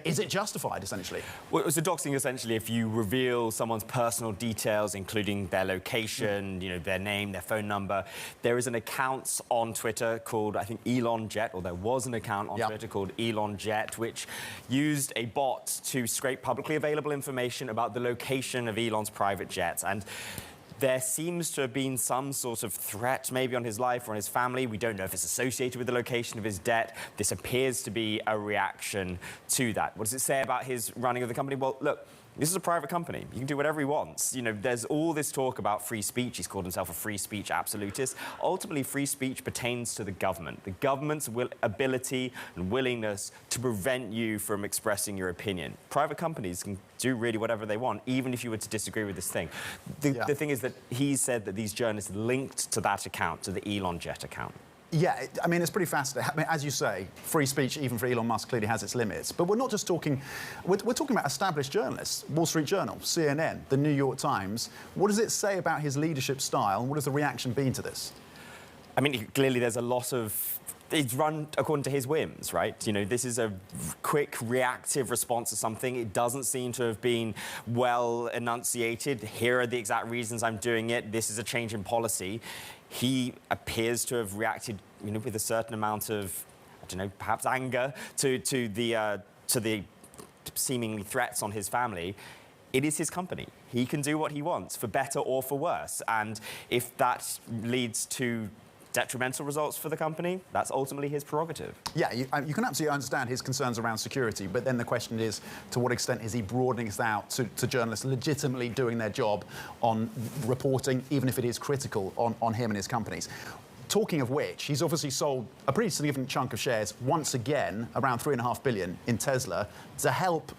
Is it justified, essentially? Well, so doxing, essentially, if you reveal someone's personal details, including their location, their name, their phone number. There is an account on Twitter called, I think, Elon Jet, or there was an account on Twitter called Elon Jet, which used a bot to scrape publicly available information about the location of Elon's private jet. And there seems to have been some sort of threat maybe on his life or on his family. We don't know if it's associated with the location of his debt. This appears to be a reaction to that. What does it say about his running of the company? Well, look, this is a private company. You can do whatever he wants. There's all this talk about free speech. He's called himself a free speech absolutist. Ultimately, free speech pertains to the government. The government's ability and willingness to prevent you from expressing your opinion. Private companies can do really whatever they want, even if you were to disagree with this thing. The thing is that he said that these journalists linked to that account, to the Elon Jet account. Yeah, I mean, it's pretty fascinating. I mean, as you say, free speech, even for Elon Musk, clearly has its limits. But we're not just talking... We're talking about established journalists. Wall Street Journal, CNN, The New York Times. What does it say about his leadership style, and what has the reaction been to this? I mean, clearly there's a lot of... It's run according to his whims, right? This is a quick, reactive response to something. It doesn't seem to have been well enunciated. Here are the exact reasons I'm doing it. This is a change in policy. He appears to have reacted, with a certain amount of, I don't know, perhaps anger to the seemingly threats on his family. It is his company. He can do what he wants, for better or for worse. And if that leads to detrimental results for the company, that's ultimately his prerogative. Yeah, you can absolutely understand his concerns around security, but then the question is, to what extent is he broadening this out to journalists legitimately doing their job on reporting, even if it is critical on him and his companies? Talking of which, he's obviously sold a pretty significant chunk of shares, once again, around $3.5 billion in Tesla, to help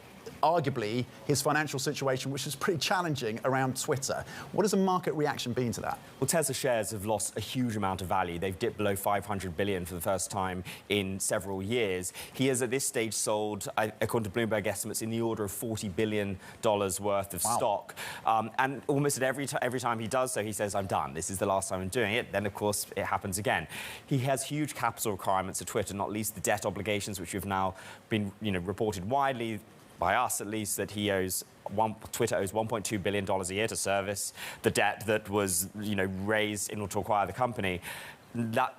arguably his financial situation, which is pretty challenging around Twitter. What has the market reaction been to that? Well, Tesla shares have lost a huge amount of value. They've dipped below $500 billion for the first time in several years. He has, at this stage, sold, according to Bloomberg estimates, in the order of $40 billion worth of stock. And almost at every time he does so, he says, I'm done. This is the last time I'm doing it. Then, of course, it happens again. He has huge capital requirements at Twitter, not least the debt obligations, which have now been reported widely, by us at least, that Twitter owes $1.2 billion a year to service the debt that was, raised in order to acquire the company. That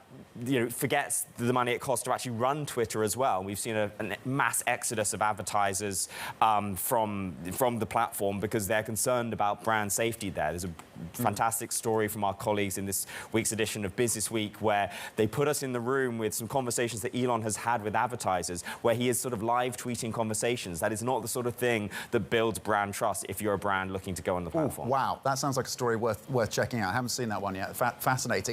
forgets the money it costs to actually run Twitter as well. We've seen a mass exodus of advertisers from the platform because they're concerned about brand safety there. There's a fantastic story from our colleagues in this week's edition of Business Week where they put us in the room with some conversations that Elon has had with advertisers where he is sort of live tweeting conversations. That is not the sort of thing that builds brand trust if you're a brand looking to go on the platform. Wow, that sounds like a story worth checking out. I haven't seen that one yet. Fascinating.